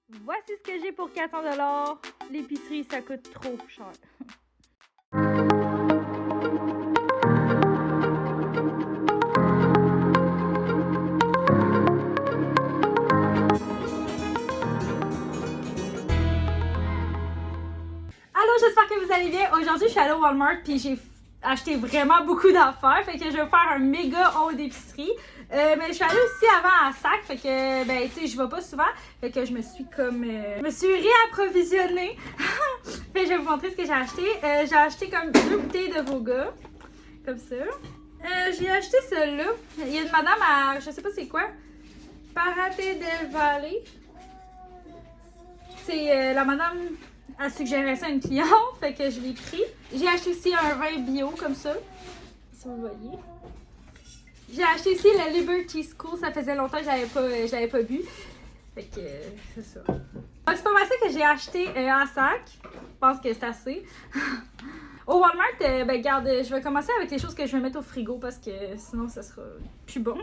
Voici ce que j'ai pour 400$. L'épicerie, ça coûte trop cher. Allô, j'espère que vous allez bien. Aujourd'hui, je suis allée au Walmart puis j'ai acheté vraiment beaucoup d'affaires. Fait que je vais faire un méga haul d'épicerie. Mais je suis allée aussi avant à Sac. Fait que, ben, tu sais, je vais pas souvent. Fait que je me suis réapprovisionnée. Fait que je vais vous montrer ce que j'ai acheté. J'ai acheté comme 2 bouteilles de Voga. Comme ça. J'ai acheté celle-là. Il y a une madame à, je sais pas c'est quoi. Parate del Valle. C'est la madame a suggéré ça à une cliente, fait que je l'ai pris. J'ai acheté aussi un vin bio comme ça, si vous voyez. J'ai acheté aussi le Liberty School, ça faisait longtemps que je l'avais pas bu. Fait que c'est ça. Donc c'est pas mal ça que j'ai acheté en sac. Je pense que c'est assez. Au Walmart, ben regarde, je vais commencer avec les choses que je vais mettre au frigo parce que sinon ça sera plus bon.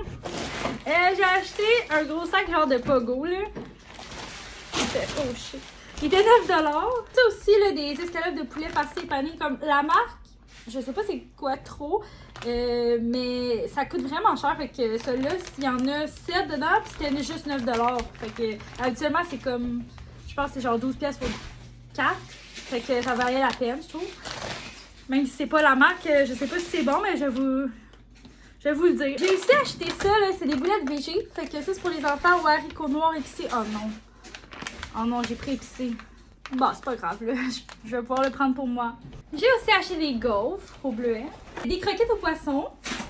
J'ai acheté un gros sac genre de Pogo là. Oh shit. Il était 9$. Ça aussi, là, des escalopes de poulet farci pané comme la marque. Je sais pas c'est quoi trop, mais ça coûte vraiment cher. Fait que celui-là, il y en a 7 dedans, puis c'était juste 9$. Fait que habituellement, c'est comme, je pense que c'est genre 12$ pour 4. Fait que ça valait la peine, je trouve. Même si c'est pas la marque, je sais pas si c'est bon, mais je vais vous le dire. J'ai aussi acheté ça, là, c'est des boulettes végé. Fait que ça, c'est pour les enfants aux haricots noirs épicés. Oh non. Oh non, j'ai pris épicé. Bon, c'est pas grave, là. Je vais pouvoir le prendre pour moi. J'ai aussi acheté des gaufres au bleuet. Des croquettes au poisson.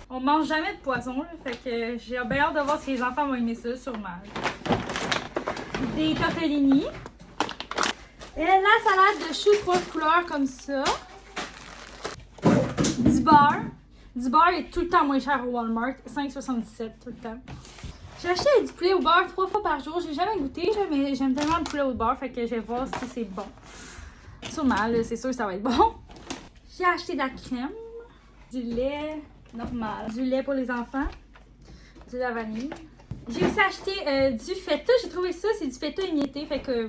On mange jamais de poisson, là. Fait que j'ai bien hâte de voir si les enfants vont aimer ça, sûrement. Des tortellini. Et la salade de choux 3 couleurs comme ça. Du beurre. Du beurre est tout le temps moins cher au Walmart. 5,77 tout le temps. J'ai acheté du poulet au beurre 3 fois par jour. J'ai jamais goûté, mais j'aime tellement le poulet au beurre, fait que je vais voir si c'est bon. Sûrement, là, c'est sûr que ça va être bon. J'ai acheté de la crème, du lait normal, du lait pour les enfants, du lait à vanille. J'ai aussi acheté du feta. J'ai trouvé ça, c'est du feta émietté, fait que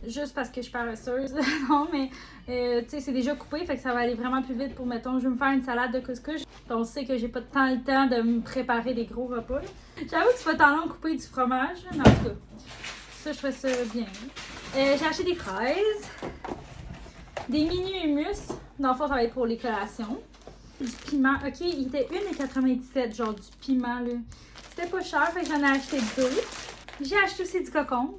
juste parce que je suis paresseuse. Non, mais tu sais, c'est déjà coupé, fait que ça va aller vraiment plus vite pour, mettons, je vais me faire une salade de couscous. On sait que j'ai pas tant le temps de me préparer des gros repas. J'avoue que c'est pas tant long de couper du fromage, mais en tout cas, ça, je fais ça bien. J'ai acheté des fraises, des mini hummus. Dans le fond, ça va être pour les collations. Du piment. Ok, il était 1,97$, genre du piment, là. C'était pas cher, fait que j'en ai acheté 2. J'ai acheté aussi du cocon.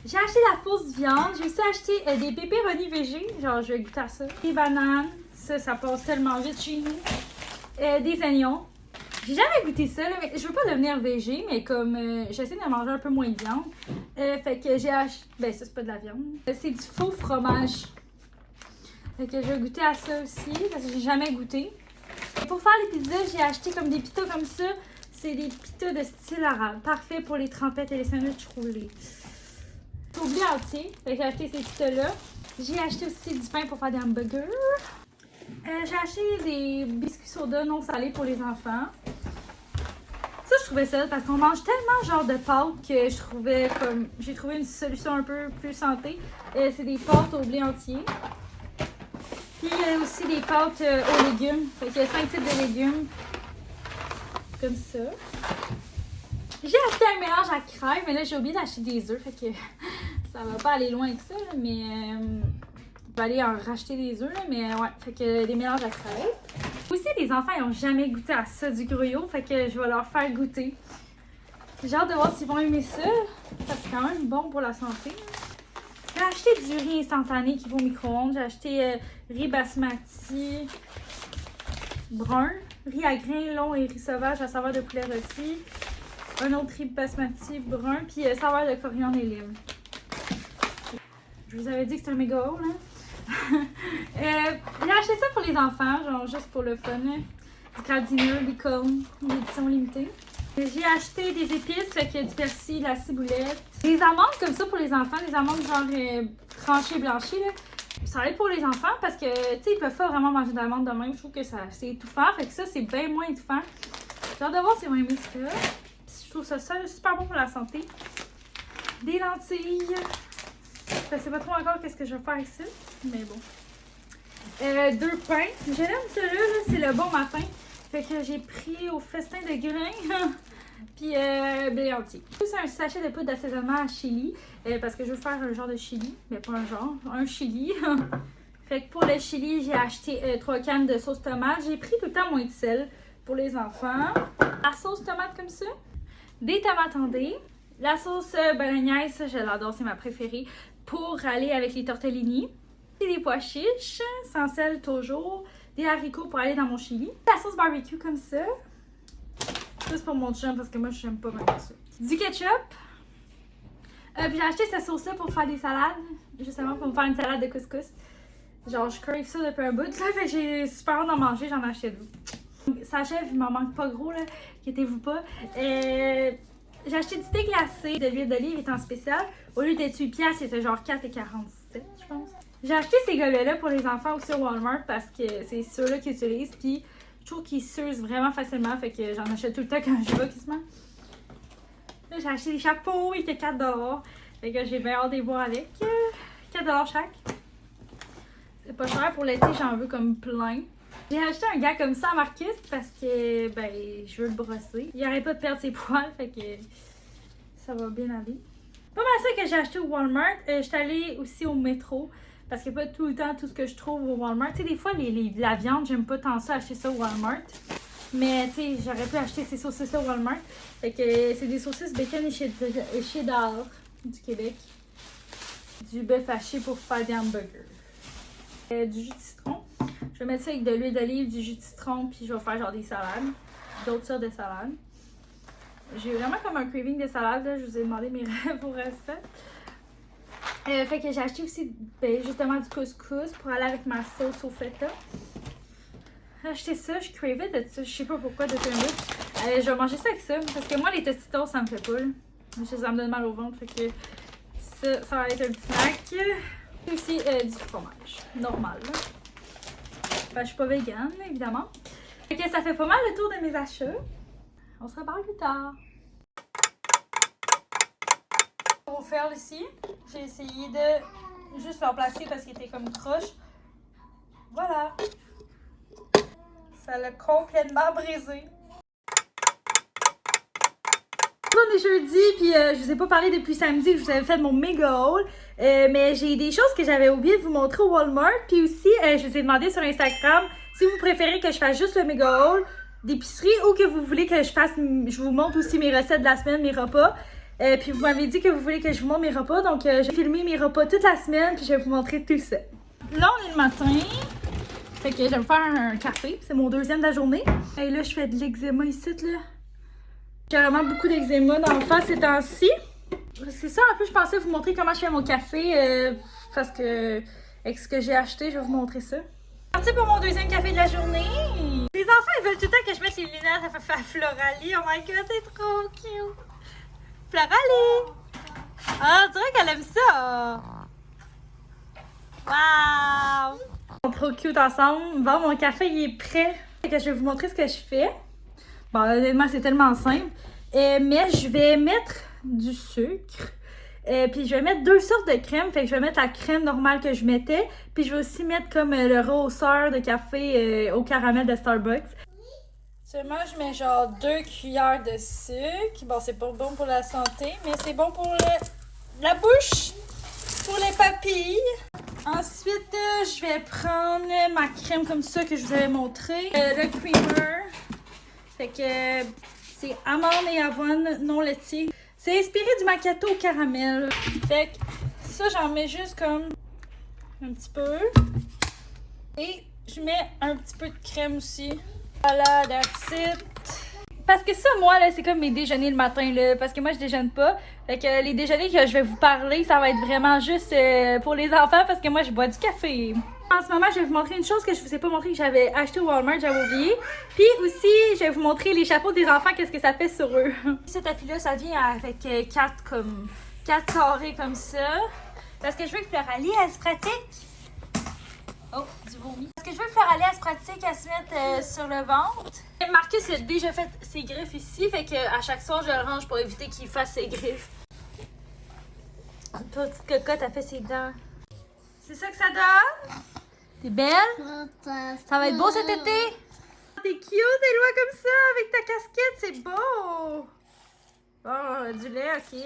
J'ai acheté la fausse viande. J'ai aussi acheté des pépéronis végé. Genre, je vais goûter à ça. Des bananes. Ça passe tellement vite chez nous. Des oignons. J'ai jamais goûté ça, là, mais je veux pas devenir végé, mais comme j'essaie de manger un peu moins de viande. Fait que j'ai acheté. Ben, ça, c'est pas de la viande. C'est du faux fromage. Fait que je vais goûter à ça aussi, parce que j'ai jamais goûté. Et pour faire les pizzas, j'ai acheté comme des pitas comme ça. C'est des pitas de style arabe. Parfait pour les trempettes et les sandwichs roulés. J'ai oublié entier. Fait que j'ai acheté ces pitas-là. J'ai acheté aussi du pain pour faire des hamburgers. J'ai acheté des biscuits soda non salés pour les enfants. Ça, je trouvais ça parce qu'on mange tellement genre de pâtes que je trouvais comme... J'ai trouvé une solution un peu plus santé. C'est des pâtes au blé entier. Puis il y a aussi des pâtes aux légumes. Fait qu'il y a 5 types de légumes. Comme ça. J'ai acheté un mélange à crème, mais là j'ai oublié d'acheter des œufs. Fait que ça va pas aller loin avec ça, là, mais... Je vais aller en racheter des œufs, là, mais ouais, fait que des mélanges à crêpes. Aussi, les enfants, ils n'ont jamais goûté à ça, du gruyot, fait que je vais leur faire goûter. J'ai hâte de voir s'ils vont aimer ça, parce que c'est quand même bon pour la santé. J'ai acheté du riz instantané qui va au micro-ondes. J'ai acheté riz basmati brun, riz à grains longs et riz sauvage à saveur de poulet rôti. Un autre riz basmati brun, puis saveur de coriandre et lime. Je vous avais dit que c'était un méga haul, hein? J'ai acheté ça pour les enfants, genre juste pour le fun. Hein? Du Gardiner, licorne, l'édition limitée. J'ai acheté des épices, fait qu'il y a du persil, de la ciboulette. Des amandes comme ça pour les enfants, des amandes genre tranchées, blanchies. Là. Ça va être pour les enfants parce que, tu sais, ils peuvent pas vraiment manger d'amandes de même. Je trouve que c'est étouffant, fait que ça, c'est bien moins étouffant. J'ai hâte de voir s'ils vont aimer ça. Je trouve ça super bon pour la santé. des lentilles. Je sais pas trop encore qu'est-ce que je vais faire ici, mais bon. 2 pains. Je l'aime celui-là, -là, c'est le bon matin. Fait que j'ai pris au festin de grains. Puis blé entier. C'est un sachet de poudre d'assaisonnement à chili. Parce que je veux faire un genre de chili. Mais pas un genre, un chili. Fait que pour le chili, j'ai acheté 3 cannes de sauce tomate. J'ai pris tout le temps moins de sel pour les enfants. La sauce tomate comme ça. Des tomates en dés. La sauce bolognaise, ça je l'adore, c'est ma préférée. Pour aller avec les tortellini. Et des pois chiches, sans sel toujours. Des haricots pour aller dans mon chili. La sauce barbecue comme ça. Ça c'est pour mon chum parce que moi je n'aime pas même ça. Du ketchup. Puis j'ai acheté cette sauce là pour faire des salades. Justement pour me faire une salade de couscous. Genre je crave ça depuis un bout là. Fait que j'ai super hâte d'en manger, j'en ai acheté 2. Sachet, il m'en manque pas gros là. Inquiétez-vous pas. J'ai acheté du thé glacé de l'huile d'olive étant spécial. Au lieu d'être 8$, c'était genre 4,47$, je pense. J'ai acheté ces gobelets-là pour les enfants aussi au Walmart parce que c'est ceux-là qu'ils utilisent. Puis je trouve qu'ils s'usent vraiment facilement. Fait que j'en achète tout le temps quand je vais quasiment. Là, j'ai acheté des chapeaux, ils étaient 4$. Fait que j'ai bien hâte de les voir avec. 4$ chaque. C'est pas cher pour l'été, j'en veux comme plein. J'ai acheté un gars comme ça à Marcus parce que ben je veux le brosser. Il arrête pas de perdre ses poils, fait que ça va bien aller. Pas mal ça que j'ai acheté au Walmart. Je suis allée aussi au métro parce que pas tout le temps tout ce que je trouve au Walmart. Tu sais, des fois la viande, j'aime pas tant ça acheter ça au Walmart. Mais tu sais, j'aurais pu acheter ces saucisses-là au Walmart. Fait que c'est des saucisses bacon et cheddar du Québec. Du bœuf haché pour faire des hamburgers. Du jus de citron. Je vais mettre ça avec de l'huile d'olive, du jus de citron, puis je vais faire genre des salades. D'autres sortes de salades. J'ai vraiment comme un craving de salade, là. Je vous ai demandé mes rêves pour ça. Fait que j'ai acheté aussi justement du couscous pour aller avec ma sauce au feta. J'ai acheté ça, je cravais de ça. Je sais pas pourquoi depuis un bout. Je vais manger ça avec ça. Parce que moi, les tostitos, ça me fait pas. Ça me donne mal au ventre. Fait que ça va être un petit snack. Et aussi du fromage. Normal, là. Ben, je suis pas végane, évidemment. Fait que ça fait pas mal le tour de mes achats. On se reparle plus tard. Pour faire ici, j'ai essayé de juste le placer parce qu'il était comme croche. Voilà. Ça l'a complètement brisé. On est jeudi, puis je vous ai pas parlé depuis samedi que je vous avais fait mon méga haul. Mais j'ai des choses que j'avais oublié de vous montrer au Walmart. Puis aussi, je vous ai demandé sur Instagram si vous préférez que je fasse juste le méga haul d'épicerie ou que vous voulez que je vous montre aussi mes recettes de la semaine, mes repas. Puis vous m'avez dit que vous voulez que je vous montre mes repas. Donc, j'ai filmé mes repas toute la semaine, puis je vais vous montrer tout ça. Là, on est le matin. Fait que je vais me faire un café. C'est mon 2e de la journée. Et là, je fais de l'eczéma ici, là. J'ai vraiment beaucoup d'eczéma dans le face ces temps-ci. C'est ça, en plus, je pensais vous montrer comment je fais mon café. Parce que, avec ce que j'ai acheté, je vais vous montrer ça. Parti pour mon 2e café de la journée. Les enfants, ils veulent tout le temps que je mette les lunettes à Floralie. Oh my god, c'est trop cute. Floralie! Ah, on dirait qu'elle aime ça. Wow! Ils sont trop cute ensemble. Bon, mon café, il est prêt. Fait que je vais vous montrer ce que je fais. Bon, honnêtement, c'est tellement simple. Mais je vais mettre du sucre. Puis je vais mettre 2 sortes de crème. Fait que je vais mettre la crème normale que je mettais. Puis je vais aussi mettre comme le rehausseur de café au caramel de Starbucks. Seulement, je mets genre 2 cuillères de sucre. Bon, c'est pas bon pour la santé, mais c'est bon pour la bouche, pour les papilles. Ensuite, je vais prendre ma crème comme ça que je vous avais montré. Le creamer. Fait que c'est amande et avoine non laitier. C'est inspiré du macchiato au caramel. Fait que ça, j'en mets juste comme un petit peu. Et je mets un petit peu de crème aussi. Voilà, that's it. Parce que ça, moi, là, c'est comme mes déjeuners le matin, là. Parce que moi, je déjeune pas. Fait que les déjeuners que je vais vous parler, ça va être vraiment juste pour les enfants parce que moi, je bois du café. En ce moment, je vais vous montrer une chose que je vous ai pas montré que j'avais acheté au Walmart, j'avais oublié. Puis aussi, je vais vous montrer les chapeaux des enfants, qu'est-ce que ça fait sur eux. Ce tapis-là, ça vient avec 4 carrés comme ça. Parce que je veux que Floralie, elle se pratique. Oh, du vomi. Parce que je veux que Floralie, elle se pratique à se mettre sur le ventre. Marcus a déjà fait ses griffes ici, fait que à chaque soir, je le range pour éviter qu'il fasse ses griffes. Toi, petite cocotte, t'as fait ses dents. C'est ça que ça donne? T'es belle? Ça va être beau cet été? T'es cute, Éloi, comme ça, avec ta casquette, c'est beau! Bon, du lait, ok.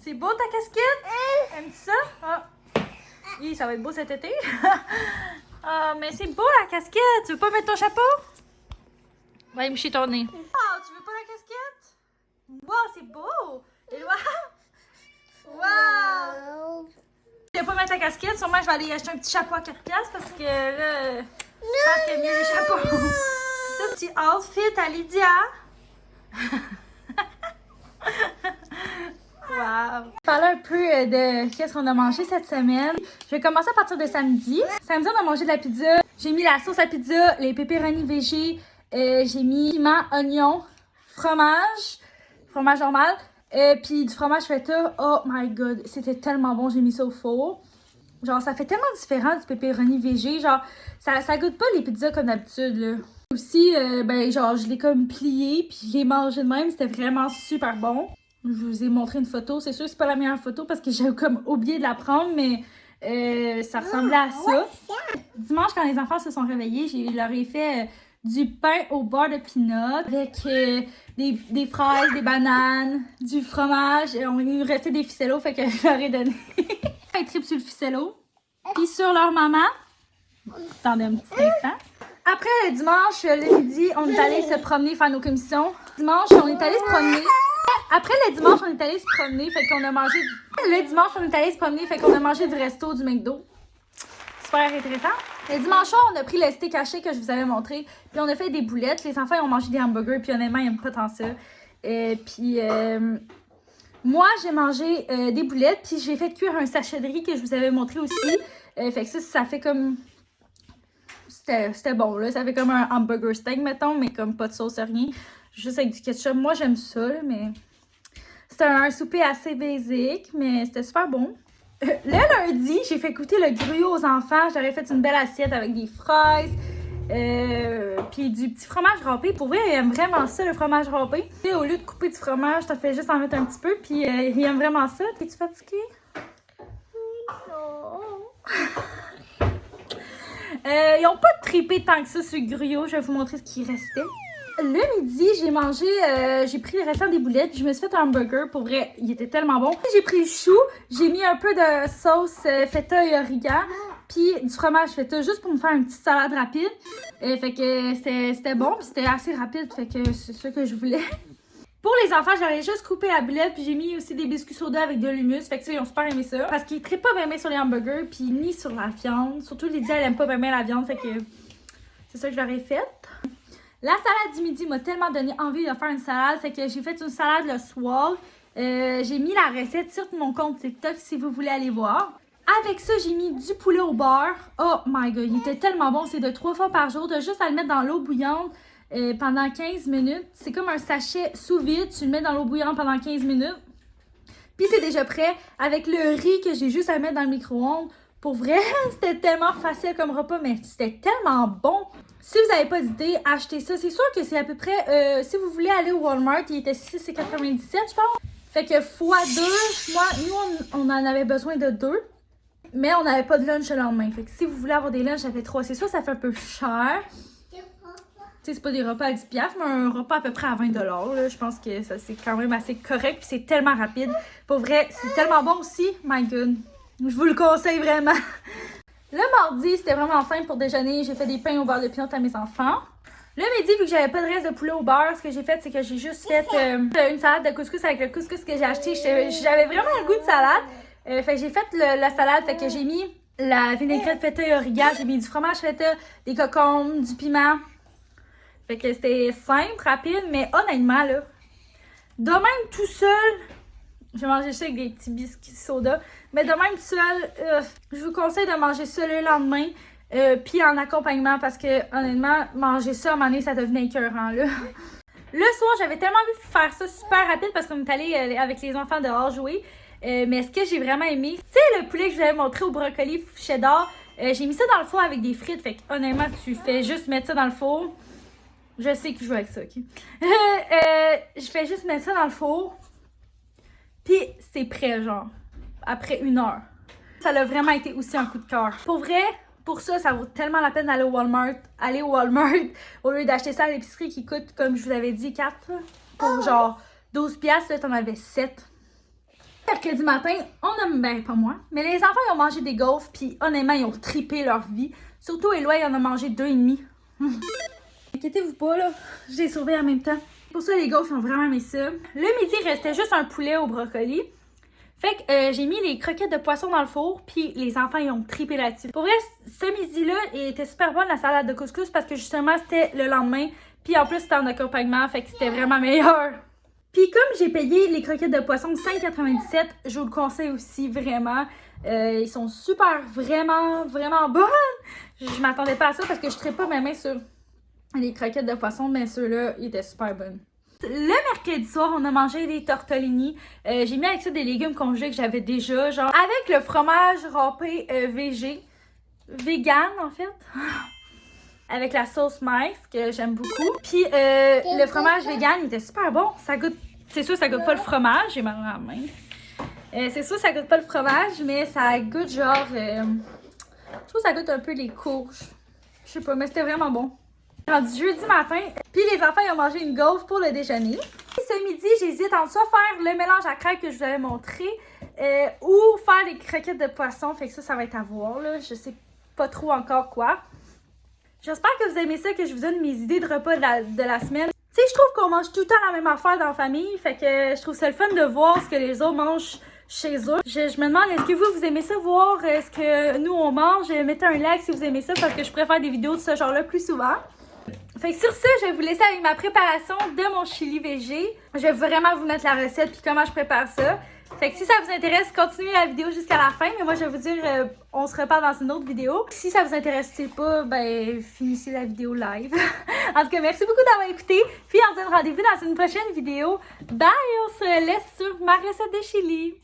C'est beau ta casquette? Aimes-tu ça? Ah. Oui, ça va être beau cet été. Ah, mais c'est beau la casquette. Tu veux pas mettre ton chapeau? Va y moucher ton nez. Oh, tu veux pas la casquette? Wow, c'est beau! Éloi! Wow! Je vais pas mettre ta casquette. Sûrement, je vais aller acheter un petit chapeau à 4$ parce que là, je pense qu'il y a mieux les chapeaux. Ça, c'est outfit à Lydia. Wow! Parler un peu de qu'est-ce qu'on a mangé cette semaine. Je vais commencer à partir de samedi. Samedi, on a mangé de la pizza. J'ai mis la sauce à pizza, les pepperoni végé. J'ai mis piment, oignon, fromage normal. Puis du fromage feta. Oh my god, c'était tellement bon. J'ai mis ça au four. Genre, ça fait tellement différent du pepperoni végé. Genre, ça goûte pas les pizzas comme d'habitude, là. Aussi, ben, genre, je l'ai comme plié, puis je l'ai mangé de même. C'était vraiment super bon. Je vous ai montré une photo. C'est sûr que c'est pas la meilleure photo parce que j'ai comme oublié de la prendre, mais ça ressemblait à ça. Dimanche, quand les enfants se sont réveillés, je leur ai fait du pain au beurre de peanut avec des fraises, des bananes, du fromage. Il nous restait des ficellos, fait que je leur ai donné un trip sur le ficello. Puis sur leur maman. Attendez un petit instant. Après le dimanche, le midi, on est allé se promener, faire nos commissions. Dimanche, on est allé se promener. Après le dimanche, on est allé se promener, fait qu'on a mangé. Le dimanche, on est allé se promener, fait qu'on a mangé du resto, du McDo. Super intéressant. Le dimanche soir, on a pris le steak haché que je vous avais montré, puis on a fait des boulettes. Les enfants, ils ont mangé des hamburgers, puis honnêtement, ils n'aiment pas tant ça. Puis moi, j'ai mangé des boulettes, puis j'ai fait cuire un sachet de riz que je vous avais montré aussi. Fait que ça fait comme. C'était bon, là. Ça fait comme un hamburger steak, mettons, mais comme pas de sauce, rien. Juste avec du ketchup. Moi, j'aime ça, là, mais c'était un souper assez basique, mais c'était super bon. Le lundi, j'ai fait goûter le gruau aux enfants. J'aurais fait une belle assiette avec des fraises, puis du petit fromage râpé. Pour vrai, ils aiment vraiment ça, le fromage râpé. Et au lieu de couper du fromage, t'as fait juste en mettre un petit peu, puis ils aiment vraiment ça. T'es-tu fatiguée? Non. Ils n'ont pas trippé tant que ça sur le gruau. Je vais vous montrer ce qui restait. Le midi, j'ai pris le restant des boulettes, puis je me suis fait un hamburger. Pour vrai, il était tellement bon. J'ai pris le chou, j'ai mis un peu de sauce feta et origan, puis du fromage feta, juste pour me faire une petite salade rapide. Fait que c'était bon, puis c'était assez rapide, fait que c'est ça que je voulais. Pour les enfants, j'aurais juste coupé la boulette, puis j'ai mis aussi des biscuits soda avec de l'humus. Fait que ça, ils ont super aimé ça. Parce qu'ils ne trippent pas bien sur les hamburgers, puis ni sur la viande. Surtout, Lydia, elle aime pas bien la viande, fait que c'est ça que je leur ai fait. La salade du midi m'a tellement donné envie de faire une salade, fait que j'ai fait une salade le soir. J'ai mis la recette sur mon compte TikTok si vous voulez aller voir. Avec ça, j'ai mis du poulet au beurre. Oh my god, il était tellement bon. C'est de 3 fois par jour. De juste à le mettre dans l'eau bouillante pendant 15 minutes. C'est comme un sachet sous vide. Tu le mets dans l'eau bouillante pendant 15 minutes. Puis c'est déjà prêt avec le riz que j'ai juste à mettre dans le micro-ondes. Pour vrai, c'était tellement facile comme repas, mais c'était tellement bon. Si vous n'avez pas d'idée, achetez ça. C'est sûr que c'est à peu près, si vous voulez aller au Walmart, il était 6,97 je pense. Fait que x2, nous on en avait besoin de 2. Mais on n'avait pas de lunch le lendemain. Fait que si vous voulez avoir des lunchs, ça fait 3. C'est sûr, ça fait un peu cher. Tu sais, c'est pas des repas à 10$, mais un repas à peu près à 20$. Là. Je pense que ça c'est quand même assez correct. Puis c'est tellement rapide. Pour vrai, c'est tellement bon aussi. My God. Je vous le conseille vraiment. Le mardi, c'était vraiment simple pour déjeuner. J'ai fait des pains au beurre de pinot à mes enfants. Le midi, vu que j'avais pas de reste de poulet au beurre, ce que j'ai fait, c'est que j'ai juste fait une salade de couscous avec le couscous que j'ai acheté. J'avais vraiment le goût de salade. Fait que j'ai fait la salade, fait que j'ai mis la vinaigrette feta et origan, j'ai mis du fromage feta, des cocombes, du piment. Fait que c'était simple, rapide, mais honnêtement, là, de même tout seul, j'ai mangé ça avec des petits biscuits soda, mais de même tout seul, je vous conseille de manger ça le lendemain, puis en accompagnement, parce que honnêtement, manger ça à un moment donné, ça devenait écœurant, là. Le soir, j'avais tellement envie de faire ça super rapide, parce qu'on est allé avec les enfants dehors jouer. Mais ce que j'ai vraiment aimé, tu sais, le poulet que je vous avais montré au brocoli cheddar, j'ai mis ça dans le four avec des frites. Fait que honnêtement, tu fais juste mettre ça dans le four. Je sais que je joue avec ça, ok? Je fais juste mettre ça dans le four. Puis c'est prêt, genre. après 1 heure. Ça a vraiment été aussi un coup de cœur. Pour vrai, pour ça, ça vaut tellement la peine d'aller au Walmart. Aller au Walmart au lieu d'acheter ça à l'épicerie qui coûte, comme je vous avais dit, 4 pour genre 12$. Là, t'en avais 7. Mercredi matin, ben pas moi, mais les enfants ils ont mangé des gaufres, puis honnêtement, ils ont trippé leur vie. Surtout Éloi, il en a mangé 2,5. Inquiétez-vous pas, là, je les surveille en même temps. Pour ça, les gaufres, ils ont vraiment aimé ça. Le midi, il restait juste un poulet au brocoli. Fait que j'ai mis les croquettes de poisson dans le four, puis les enfants, ils ont trippé là-dessus. Pour vrai, ce midi-là, il était super bon, la salade de couscous, parce que justement, c'était le lendemain. Puis en plus, c'était en accompagnement, fait que c'était vraiment meilleur. Puis comme j'ai payé les croquettes de poisson 5,97, je vous le conseille aussi vraiment. Ils sont super, vraiment bonnes. Je m'attendais pas à ça parce que je ne pas mes mains sur les croquettes de poisson, mais ceux-là, ils étaient super bonnes. Le mercredi soir, on a mangé des tortellini. J'ai mis avec ça des légumes congelés que j'avais déjà, genre avec le fromage râpé vegan en fait. Avec la sauce maïs que j'aime beaucoup. Puis le fromage vegan, il était super bon. Ça goûte, c'est sûr, ça goûte pas le fromage. J'ai mal à la main. C'est sûr, ça goûte pas le fromage, mais ça goûte genre. Je trouve que ça goûte un peu les courges. Je sais pas, mais c'était vraiment bon. Rendu jeudi matin, puis les enfants ils ont mangé une gaufre pour le déjeuner. Et ce midi, j'hésite entre soit faire le mélange à crêpes que je vous avais montré ou faire les croquettes de poisson. Fait que ça va être à voir. Là. Je sais pas trop encore quoi. J'espère que vous aimez ça, que je vous donne mes idées de repas de la semaine. Tu sais, je trouve qu'on mange tout le temps la même affaire dans la famille. Fait que je trouve ça le fun de voir ce que les autres mangent chez eux. Je me demande, est-ce que vous aimez ça voir ce que nous on mange? Mettez un like si vous aimez ça parce que je préfère des vidéos de ce genre-là plus souvent. Fait que sur ça, je vais vous laisser avec ma préparation de mon chili végé. Je vais vraiment vous mettre la recette puis comment je prépare ça. Fait que si ça vous intéresse, continuez la vidéo jusqu'à la fin. Mais moi, je vais vous dire, on se reparle dans une autre vidéo. Si ça vous intéresse pas, ben, finissez la vidéo live. En tout cas, merci beaucoup d'avoir écouté. Puis on se donne rendez-vous dans une prochaine vidéo. Bye! On se laisse sur ma recette de chili.